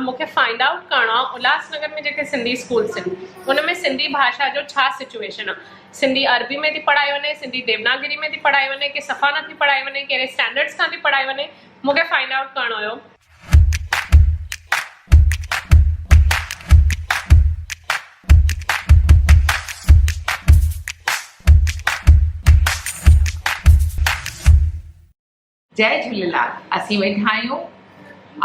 मूंखे find out करणो आहे उल्हासनगर में जेके सिंधी स्कूल्स आहिनि उन में सिंधी भाषा जो छा सिचुएशन आहे। सिंधी अरबी में थी पढ़ाई वञे, सिंधी देवनागरी में थी पढ़ाई वञे, कि सफ़ा नथी पढ़ाई वञे, कहिड़े स्टैंडर्ड्स खां थी पढ़ाई वञे, मूंखे फाइंड आउट करणो हुयो। जय झूलेलाल। असीं वेठा आहियूं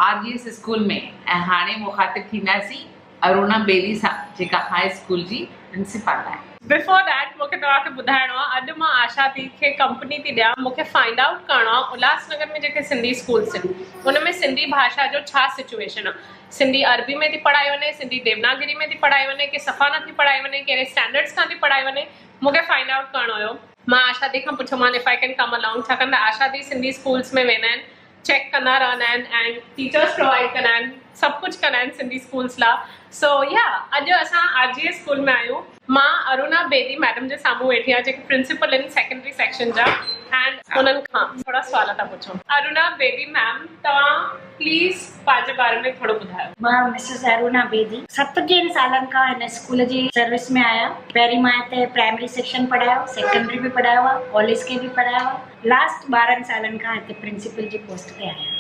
RGS स्कूल में ऐं हाणे मुखातिब थींदासीं अरुणा बेदी सां, जेका हाई स्कूल जी प्रिंसिपल आहे। बिफोर दैट मूंखे तव्हांखे ॿुधाइणो आहे, अॼु मां आशा दी खे कंपनी थी ॾियां। मूंखे फाइंड आउट करणो आहे उल्हासनगर में जेके सिंधी स्कूल्स आहिनि उन में सिंधी भाषा जो छा सिचुएशन आहे। सिंधी अरबी में थी पढ़ाई वञे, सिंधी देवनागरी में थी पढ़ाई वञे, कि सफ़ा नथी पढ़ाई वञे, कहिड़े स्टैंडर्ड्स खां थी पढ़ाई वञे, मूंखे फाइंड आउट करणो हुयो। मां आशा दी खां पुछोमांनि if I can come along, छाकाणि त आशा दी सिंधी स्कूल्स में वेंदा आहिनि, चेक कंदा रहंदा आहिनि एंड टीचर्स प्रोवाइड कंदा आहिनि, सभु कुझु कंदा आहिनि सिंधी स्कूल्स लाइ। सो या अॼु असां RGS स्कूल में आहियूं। मां अरुणा बेदी मैडम जे साम्हूं वेठी आहियां, जेके प्रिंसिपल आहिनि सेकेंडरी सेक्शन जा, एंड उन्हनि खां थोरा सुवाल था पुछूं। अरुणा बेदी मैम, तव्हां प्लीज़ पंहिंजे बारे में थोरो ॿुधायो। मां मिसिस अरुणा बेदी 37 सालनि खां हिन स्कूल जी सर्विस में आहियां। पहिरीं मां हिते प्राइमरी सेक्शन पढ़ायो, सेकेंडरी बि पढ़ायो आहे, कॉलेज के बि पढ़ायो आहे। लास्ट 12 सालनि खां हिते प्रिंसिपल जी पोस्ट ते आहियां।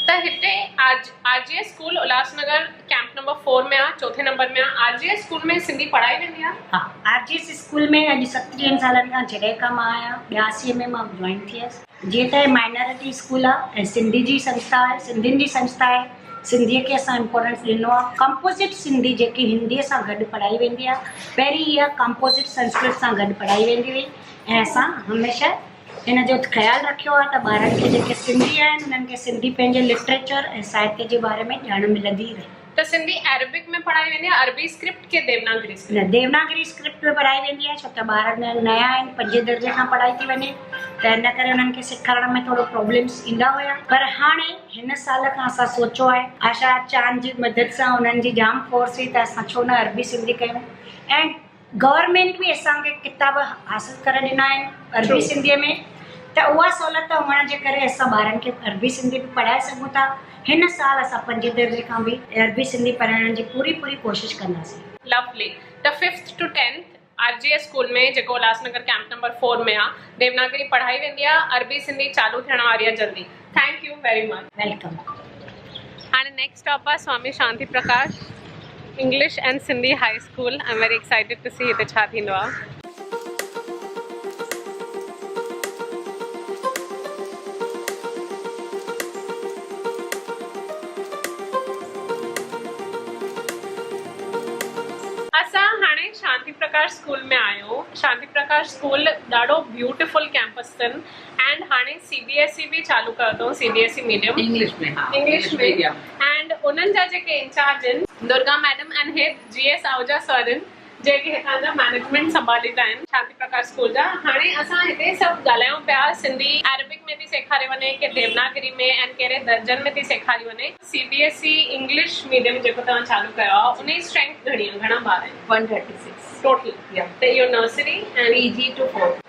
त हिते RGS school Ulhasnagar camp number 4 में आहे, चौथे नंबर में आहे। RGS स्कूल में सिंधी पढ़ाई वेंदी आहे? हा, RGS स्कूल में अॼु 37 सालनि खां जॾहिं खां मां आहियां, 82 में मां जॉइन थी हुयसि। जीअं त माइनॉरिटी स्कूल आहे ऐं सिंधी जी संस्था आहे, सिंधियुनि जी संस्था आहे। सिंधीअ खे असां इम्पोर्टेंस ॾिनो आहे। कंपोजिट सिंधी जेकी हिंदीअ सां गॾु पढ़ाई वेंदी आहे, पहिरीं इहा कंपोजिट संस्कृत सां गॾु पढ़ाई वेंदी हुई ऐं असां हमेशह हिन जो ख़्यालु रखियो आहे त ॿारनि खे जेके सिंधी आहिनि उन्हनि खे सिंधी पंहिंजे लिटरेचर ऐं साहित्य जे बारे में ॼाण मिलंदी रहे। त सिंधी अरबिक में पढ़ाई वेंदी आहे, अरबी स्क्रिप्ट के देवनागरी स्क्रिप्ट? न, देवनागरी स्क्रिप्ट में पढ़ाई वेंदी आहे, छो त ॿार नया आहिनि, 5 दर्जे खां पढ़ाई थी वञे, त हिन करे उन्हनि खे सेखारण में थोरो प्रॉब्लम्स ईंदा हुया। पर हाणे हिन साल खां असां सोचियो आहे, आशा चांद जी मदद सां, उन्हनि जी जाम फोर्स हुई, त असां छो न अरबी सिंधी कयूं। ऐं गवर्नमेंट बि असांखे किताब हासिलु करे ॾिना आहिनि अरबी सिंधीअ में, त उहा सहूलियत हुअण जे करे असां ॿारनि खे अरबी सिंधी बि पढ़ाए सघूं था। हिन साल असां 5 दर्जे खां बि अरबी सिंधी पढ़ाइण जी पूरी कोशिश कंदासीं। लवली। त 5th to 10th RGS school में, जेको उल्हासनगर कैंप नंबर 4 में आहे, देवनागरी पढ़ाई वेंदी आहे, अरबी सिंधी चालू थियण वारी आहे जल्दी। Thank you very much. Welcome. हाणे नेक्स्ट स्टॉप आहे Swami Shanti Prakash English and Sindhi high school. I am very excited to see हिते छा थींदो आहे। शांति प्रकाश स्कूल में आयो। शांति प्रकाश स्कूल ॾाढो ब्यूटीफुल कैंपस अथनि एंड हाणे CBSE बि चालू कयो अथऊं, CBSE मीडियम इंग्लिश में। हा, इंग्लिश में। एंड उन्हनि जा जेके इंचार्ज आहिनि Durga madam and head GS Ahuja sir आहिनि, जेके हितां जा मैनेजमेंट संभालींदा आहिनि शांति प्रकाश स्कूल जा। हाणे असां हिते सभु ॻाल्हायूं पिया, सिंधी अरबिक में थी सेखारे वञे कि देवनागरी में, ऐं कहिड़े दर्जनि में थी सेखारी वञे। CBSE इंग्लिश मीडियम जेको तव्हां चालू कयो आहे, उन जी स्ट्रेंथ घणी आहे, घणा ॿार आहिनि? 136 टोटल। त इहो नर्सरी ऐं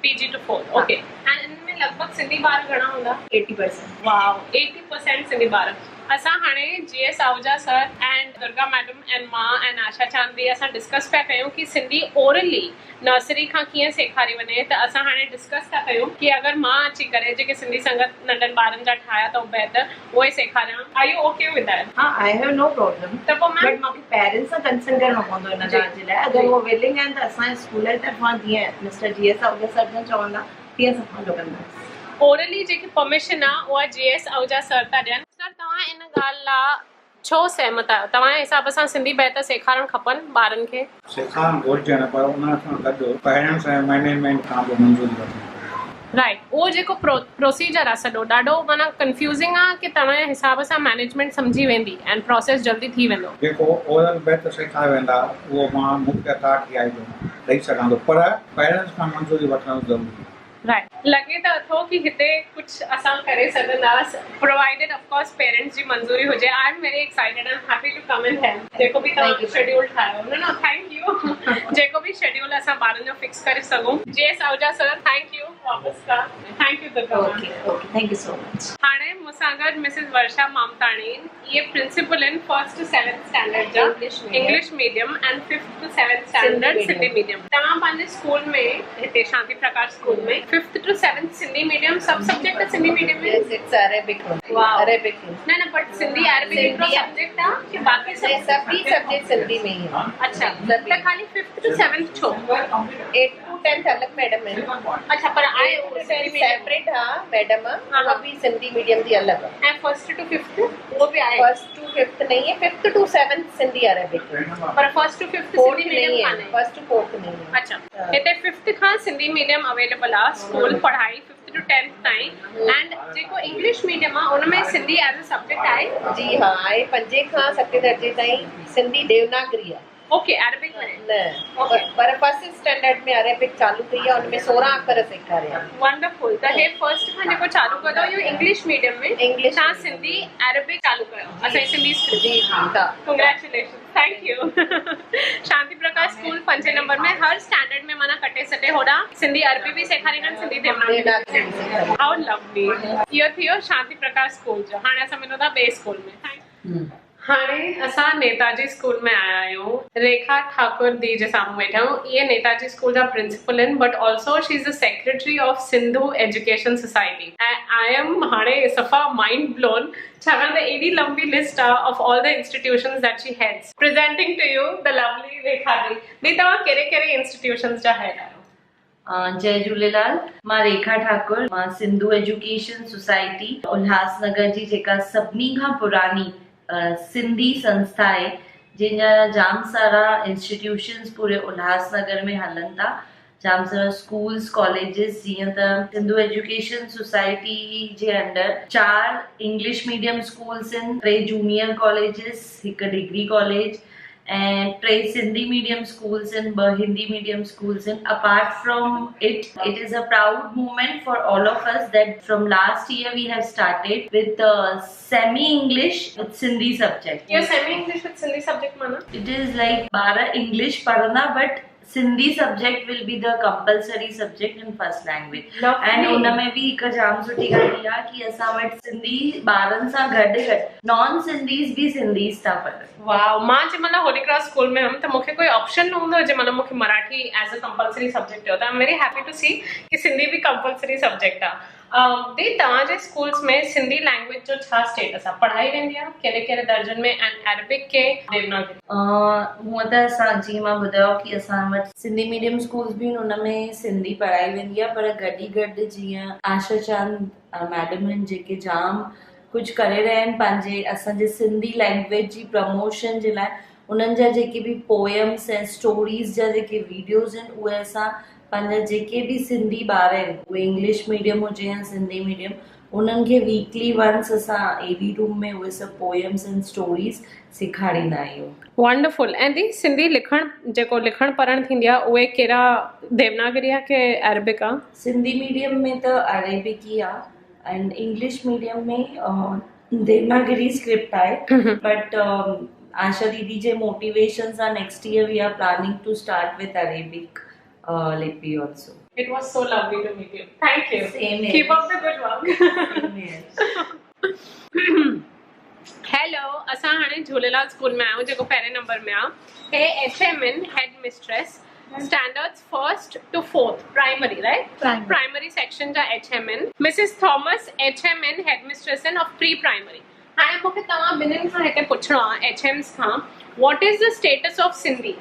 PG to 4। ओके। एंड इनमें लॻभॻि सिंधी ॿार घणा हूंदा? 80%। वाओ, 80% सिंधी ॿार। असां हाणे GS Ahuja sir and Durga madam and मां एंड आशा चांदी असां डिस्कस पिया कयूं कि सिंधी ओरली नर्सरी खां कीअं सेखारी वञे। त असां हाणे डिस्कस था कयूं कि अगरि मां अची करे जेके सिंधी संगत नंढनि ॿारनि जा ठाहिया अथऊं बैत, उहे सेखारियां। Are you okay with that? हा, आई हैव नो प्रॉब्लम। त पोइ बट मूंखे पेरेंट्स सां कंसर्न करणो पवंदो हिन ॻाल्हि जे लाइ। अगरि उहो विलिंग आहिनि त असांजे स्कूल जी तरफ़ां जीअं मिस्टर GS आहूजा सर जन चवंदा तीअं असां फॉलो कंदासीं। ओरली जेकी परमिशन आहे उहा GS आहूजा सर था ॾियनि। सर, तव्हां इन ॻाल्हि लाइ छो सहमत आहियो? तव्हांजे हिसाब सां सिंधी बैत सेखारणु खपनि ॿारनि खे? सेखारणु घुरिजनि, पर उन सां गॾु पेरेंट्स ऐं मैनेजमेंट खां बि मंज़ूरी वठनि। राइट। उहो जेको प्रोसीजर आहे सॼो ॾाढो माना कंफ्यूज़िंग आहे कि तव्हांजे हिसाब सां मैनेजमेंट सम्झी वेंदी एंड प्रोसेस जल्दी थी वेंदो। जेको ओरल बैत सेखारे वेंदा उहो मां मुख्य अथॉरिटी आई ॾेई सघां थो, पर पेरेंट्स खां मंज़ूरी वठणु ज़रूरी। राइट लॻे त अथो कि हिते कुछ असां करे सघंदासीं प्रोवाइडेड ऑफ कोर्स पेरेंट्स जी मंज़ूरी हुजे। आई am very excited and happy to come and help जेको बि तव्हां शेड्यूल ठाहियो। नो थैंक यू जेको बि शेड्यूल असां ॿारनि जो फिक्स करे सघूं। जेस आहूजा सर थैंक यू वापस का thank U Durga. Okay thank you so much. हाणे मूंसां गॾु मिसिस वर्षा मामताणी ये प्रिंसिपल इन 1st to 7th स्टैंडर्ड जा English medium and 5th to 7th standard Sindhi medium. तव्हां पंहिंजे स्कूल में हिते शांति प्रकाश स्कूल में 5th to 7th Sindhi medium सब सब्जेक्ट सिंधी मीडियम में इट्स अरेबिक अरेबिक न बट सिंधी अरबी हिकिड़ो सब्जेक्ट आहे कि बाक़ी सभी सब्जेक्ट सिंधी में ही है। अच्छा त खाली 5th to 7th छो 8 to 10th अलग मैडम है। अच्छा पर आए सेपरेट हाँ मैडम वो भी सिंधी मीडियम दी अलग है। 1st to 5th वो भी आए 1st to 5th नहीं है 5th to 7th Sindhi Arabic पर 1st to 5th fourth Sindhi नहीं मीडियम है काने 1st to 4th नहीं है। अच्छा हिते 5th खां सिंधी मीडियम अवेलेबल आहे स्कूल पढ़ाई 5th to 10th ताईं एंड जेको इंग्लिश मीडियम आहे उनमें सिंधी एज अ सब्जेक्ट आहे। जी हाँ आहे 5 खां 7 दर्जे ताईं सिंधी देवनागरी है। ओके अरबिक में न पर 1st स्टैंडर्ड में अरेबिक चालू कई है उनमें 16 अखर सेखारिया। वंडरफुल त हे फर्स्ट खां जेको चालू कयो इहो इंग्लिश मीडियम में इंग्लिश तव्हां सिंधी अरबिक चालू कयो असां सिंधी जी हाँ कंग्रेचुलेशन थैंक यू। शांति प्रकाश स्कूल 5 नंबर में हर स्टैंडर्ड में माना कटे सटे होड़ा सिंधी अरबी भी सेखारींदा आहिनि सिंधी देवनागरी। हाउ लवली इहो थियो शांति प्रकाश स्कूल जो। हाणे असां मिलूं था ॿिए स्कूल में। थैंक हाणे असां नेताजी स्कूल में आया आहियूं। रेखा ठाकुर दी जे साम्हूं वेठा आहियूं। इहे नेताजी स्कूल जा प्रिंसिपल आहिनि but also she is the secretary of Sindhu education society ऐं आई एम हाणे सफ़ा माइंड ब्लोन छाकाणि त एॾी लंबी लिस्ट आहे of all the institutions that she heads. Presenting to you the lovely Rekha दी तव्हां कहिड़े कहिड़े इंस्टीट्यूशंस जा हेड आहियो? जय झूलेलाल। मां रेखा ठाकुर मां सिंधु एजुकेशन सोसाइटी उल्हासनगर जी जेका सभिनी खां पुरानी सिंधी संस्था आहे जिनजा जाम सारा इंस्टीट्यूशंस पूरे उल्हासनगर में हलनि था। जाम सारा स्कूल्स कॉलेजेस जीअं त सिंधु एजुकेशन सोसाइटी जे अंडर 4 इंग्लिश मीडियम स्कूल्स आहिनि 3 junior colleges 1 degree college and 3 Sindhi medium schools and 2 Hindi medium schools. And apart from it is a proud moment for all of us that from last year we have started with semi-English with Sindhi subject. Your semi-English with Sindhi subject mana? It is like 12 English padhna but Sindhi subject will be the compulsory subject in first language. Lovely. And उनमें भी हिकु जाम सुठी ॻाल्हि आहे कि असां वटि सिंधी ॿारनि सां गॾु नॉन सिंधीज़ भी सिंधीज़ था पढ़नि। वाओ मां जंहिंमहिल होली क्रॉस स्कूल में हुयमि त मूंखे कोई ऑप्शन न हूंदो जंहिंमहिल मूंखे Marathi as a compulsory subject हुयो त I am very happy to see कि सिंधी भी कंपल्सरी सब्जेक्ट आहे। दी तव्हांजे स्कूल्स में सिंधी लैंग्वेज जो छा स्टेटस आहे? पढ़ाई वेंदी आहे कहिड़े कहिड़े दर्जनि में एंड अरबिक के देवनागरी? हूअं त असां जीअं मां ॿुधायो कि असां वटि सिंधी मीडियम स्कूल्स बि आहिनि उनमें सिंधी पढ़ाई वेंदी आहे पर गॾी गॾु जीअं आशा चांद मैडम आहिनि जेके जाम कुछ करे रहिया आहिनि पंहिंजे असांजे सिंधी लैंग्वेज जी प्रमोशन जे लाइ। उन्हनि जा जेके बि पोएम्स ऐं स्टोरीज़ जा जेके वीडियोज़ आहिनि उहे असां पंहिंजा जेके बि सिंधी ॿार आहिनि उहे इंग्लिश मीडियम हुजे या सिंधी मीडियम उन्हनि खे वीकली वंस असां एडी रूम में उहे सभु पोएम्स एंड स्टोरीज़ सेखारींदा आहियूं। वंडरफुल। ऐं दी सिंधी लिखणु जेको लिखणु पढ़णु थींदी आहे उहे कहिड़ा देवनागरी आहे की अरबिक आहे? सिंधी मीडियम में त अरेबिक ई आहे एंड इंग्लिश मीडियम में देवनागरी स्क्रिप्ट आहे बट आशा दीदी जे मोटिवेशन सां next year we are planning to start with Arabic लिपि also. It was so lovely to meet you. Thank you. Same here. Keep up the good work. Hello, असां हाणे Jhulelal school में आहियूं जेको पहिरें नंबर में आहे। हे HMN head mistress standards 1st to 4th primary right primary section जा HMN Mrs Thomas HMN हेड mistress आहिनि ऑफ प्री प्राइमरी। हाणे मूंखे तव्हां ॿिन्हिनि खां हिते पुछणो आहे HMs खां what is the status of Sindhi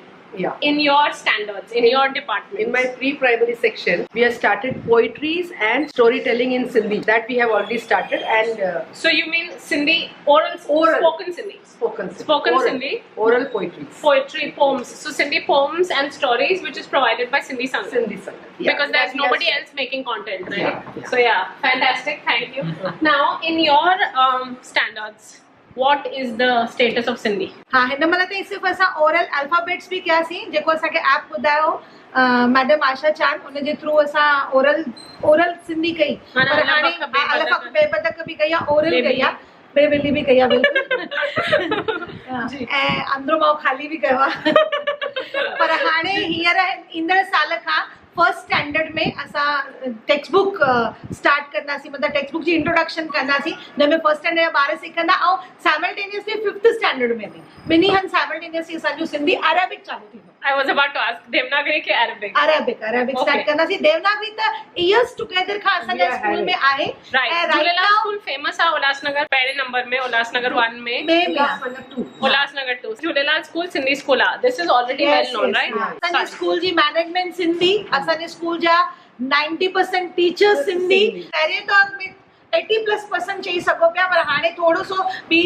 in your standards, in your department? In my pre-primary section, we have started poetries and storytelling in Sindhi. That we have already started. And so you mean Sindhi oral. Spoken Sindhi? Spoken oral, Sindhi? Oral poetries. Poetry, poems. So Sindhi poems and stories which is provided by Sindhi Sangat. Sindhi Sangat. Yeah. Because there's nobody else making content, right? Yeah. So yeah, fantastic. Thank you. Now, in your standards, what is the status of Sindhi? हाँ हिन महिल ताईं सिर्फ़ु असां oral alphabets बि कयासीं जेको असांखे ऐप ॿुधायो मैडम आशा चांद, उनजे थ्रू असां ओरल सिंधी कई, माना पर हाणे अलफ़ बेबदक बि कई आहे, ओरल कई आहे, बेबिली बि कई आहे बिल्कुलु, ऐं अंदरो मां ख़ाली बि कयो आहे। पर हाणे हींअर ईंदड़ साल खां फर्स्ट स्टैंडर्ड में असां टेक्स्ट बुक स्टार्ट कंदासीं, मतिलबु टेक्स्ट बुक जी इंट्रोडक्शन कंदासीं, जंहिंमें फर्स्ट स्टैंडर्ड जा ॿार सिखंदा, ऐं साइमल्टेनियसली फिफ्थ स्टैंडर्ड में बि ॿिन्ही हंधि साइमल्टेनियसली असांजो सिंधी अरेबिक चालू थींदो। I was about to ask Devanagari के अरेबिक स्टार्ट कंदासीं। देवनागरी त इयर्स टुगेदर खां असांजे स्कूल में आहे। राइट, झूलेलाल स्कूल फेमस आहे उल्हासनगर पहिरें नंबर में, उल्हासनगर 1 में, उल्हासनगर 2 झूलेलाल स्कूल सिंधी स्कूल आहे। This is already well non, right? असांजे स्कूल जी मैनेजमेंट सिंधी, असांजे स्कूल जा 90% टीचर्स सिंधी। पहिरें त 80+% चई सघो पिया, पर हाणे थोरो सो ॿी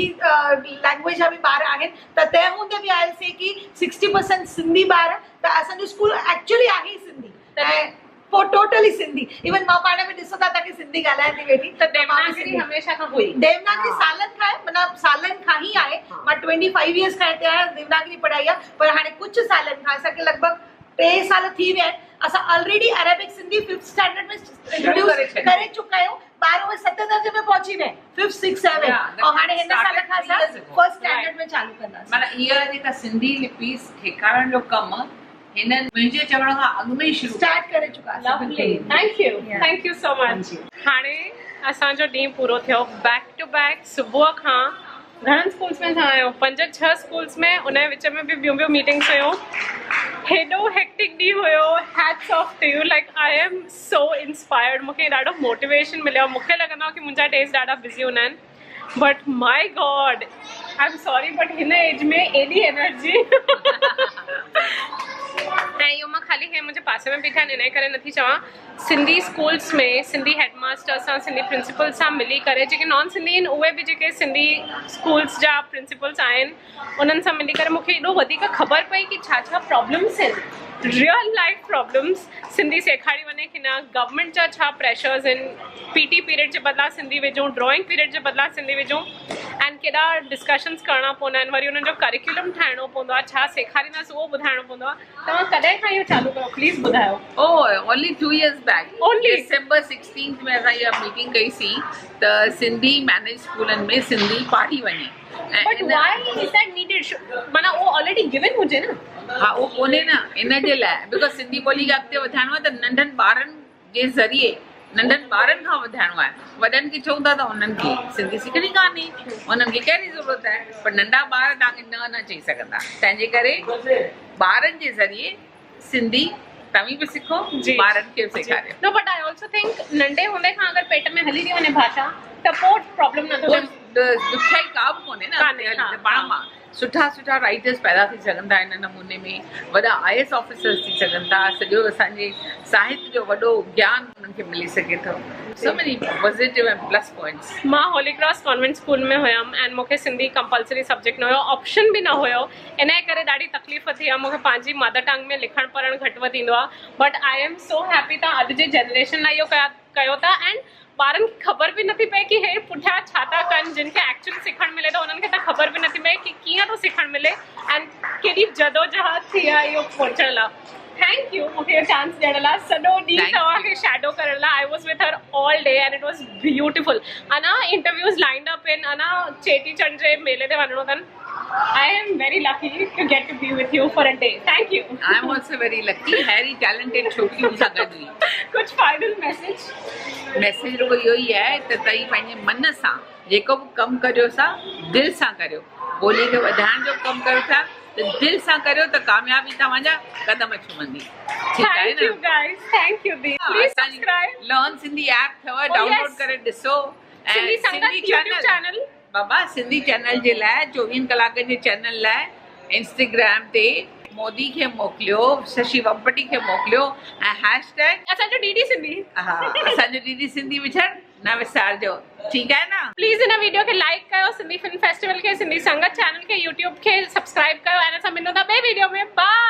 लैंग्वेज जा बि ॿार आहिनि, त तंहिं हूंदे बि आहियासीं कि 60% सिंधी ॿार, त असांजो स्कूल एक्चुअली आहे ई सिंधी, ऐं पोइ टोटली सिंधी। इवन मां पाण में ॾिसो था त कि सिंधी ॻाल्हायां थी वेठी, त देवनागरी हमेशा खां हुई? देवनागरी सालनि खां आहे, मतिलबु सालनि खां ई आहे। मां 25 इयर्स खां हिते आहियां, देवनागरी पढ़ाई आहे, पर हाणे कुझु सालनि खां असांखे लॻभॻि 3 साल थी विया आहिनि, असां already Arabic Sindhi 5th standard में इंट्रोड्यूस करे चुका आहियूं। ॿार उहे 7 दर्जे में पहुची विया, 5th 6th 7 और हाणे हिन साल खां असां फर्स्ट स्टैंडर्ड में चालू कंदासीं। माना इहा जेका सिंधी लिपि सेखारण जो कमु हिननि मुंहिंजे चवण खां अॻु में ई शुरू स्टार्ट करे चुका। Lovely, thank you so much. हाणे असांजो ॾींहुं पूरो थियो, बैक टू बैक सुबुह खां घणनि स्कूल्स में तव्हां आहियो? 5-6 स्कूल्स में, उन जे विच में बि ॿियूं मीटिंग्स हुयूं। हेॾो हेक्टिक ॾींहुं हुयो। Hats off to you, like I am so inspired. मूंखे ॾाढो मोटिवेशन मिलियो। मूंखे लॻंदो आहे कि मुंहिंजा डेज़ ॾाढा बिज़ी हूंदा आहिनि, but my God I am sorry, but हिन एज में एॾी एनर्जी। ऐं इहो मां ख़ाली हे मुंहिंजे पासे में बीठा आहिनि इन करे नथी चवां, सिंधी स्कूल्स में सिंधी हेडमास्टर सां, सिंधी प्रिंसिपल सां मिली करे, जेके नॉन सिंधी आहिनि उहे बि जेके सिंधी स्कूल्स जा प्रिंसिपल्स आहिनि उन्हनि सां मिली करे मूंखे एॾो वधीक ख़बर पई कि छा छा प्रॉब्लम्स आहिनि, रियल लाइफ प्रॉब्लम्स। सिंधी सेखारी वञे कि न, गवर्नमेंट जा छा प्रेशर्स आहिनि, PT पीरियड जे बदिलां सिंधी विझूं, ड्रॉइंग पीरियड जे बदिलां सिंधी विझूं, एंड केॾा डिस्कशन्स करणा पवंदा आहिनि, वरी उन्हनि जो करिकुलम ठाहिणो पवंदो आहे, छा सेखारींदासीं उहो ॿुधाइणो पवंदो आहे। तव्हां कॾहिं खां इहो चालू कयो, प्लीज़ ॿुधायो। ओनली 2 years बैक, डिसेंबर 16 में असां इहा मीटिंग कईसीं त सिंधी मैनेज स्कूलनि में सिंधी पढ़ी वञे। But why is that needed? माना उहो ऑलरेडी गिवन हुजे न। हा, उहो कोन्हे न, इन जे लाइ बिकॉज सिंधी ॿोली खे अॻिते वधाइणो आहे त नंढनि ॿारनि जे ज़रिए, नंढनि ॿारनि खां वधाइणो आहे। वॾनि खे चऊं था त उन्हनि खे सिंधी सिखणी कान्हे, उन्हनि खे कहिड़ी ज़रूरत आहे, पर नंढा ॿार तव्हांखे न चई सघंदा। तंहिंजे करे ॿारनि जे ज़रिए सिंधी तव्हीं बि सिखो, ॿारनि खे बि सेखारियो। नो, बट आई ऑल्सो थिंक नंढे हूंदे खां अगरि पेट में हली थी वञे भाषा त पोइ प्रॉब्लम न थिए। ॾुखियाई का बि कोन्हे न, पाण मां सुठा राइटर्स पैदा थी सघनि था इन नमूने में, वॾा IAS ऑफिसर्स थी सघनि था, सॼो असांजे साहित्य जो वॾो ज्ञान उन्हनि खे मिली सघे थो। So many positive and plus points. मां होली क्रॉस कॉन्वेंट स्कूल में हुयमि ऐं मूंखे सिंधी कंपलसरी सब्जेक्ट न हुयो, ऑप्शन बि न हुयो, इन करे ॾाढी तकलीफ़ थी आहे। मूंखे पंहिंजी मदर टंग में लिखणु पढ़णु घटि वधि ईंदो आहे, but I am so happy तव्हां अॼु जे जनरेशन लाइ इहो कयो था। एंड ॿारनि खे ख़बर बि नथी पए कि हे पुठियां छा था कनि, जिन खे एक्चुअली सिखणु मिले थो उन्हनि खे त ख़बर बि नथी पए कि कीअं थो सिखणु मिले, एंड केॾी जदोजहद थी आहे इहो पहुचण लाइ। थैंक यू मूंखे इहो चांस ॾियण लाइ, सॼो ॾींहुं तव्हांखे शैडो करण लाइ। I was with her all day and it was beautiful. अञा इंटरव्यूज़ लाइंड अप आहिनि, अञा चेटीचंड जे मेले ते वञिणो अथनि। I am very lucky to get to be with you for a day. Thank you. I am also very lucky. Very talented छोकिरियूं सां गॾु हुई। कुछ फाइनल मैसेज रुगो इहो ई आहे त तव्हीं पंहिंजे मन सां जेको बि कमु करियो सा, दिलि सां करियो। ॿोली खे वधाइण जो कमु कयो था त दिलि सां करियो त कामयाबी तव्हांजा क़दम छुमंदी। ठीकु आहे Thank you guys. Thank you Dee. Please subscribe. Learn Sindhi app अथव, डाउनलोड करे ॾिसो। सिंधी संगत YouTube चैनल बाबा सिंधी चैनल जे लाइ 24 कलाकनि जे चैनल लाइ इंस्टाग्राम ते मोदी खे मोकिलियो, शशि वेम्पटी खे मोकिलियो ऐं हैशटैग असांजो DD सिंधी। हा, असांजो DD सिंधी विझण न विसारजो, ठीकु आहे न। प्लीज़ हिन वीडियो खे लाइक कयो, सिंधी फिल्म फेस्टिवल खे, सिंधी संगत चैनल खे, यूट्यूब खे सब्सक्राइब कयो ऐं असां मिलूं था ॿिए वीडियो में। बाय।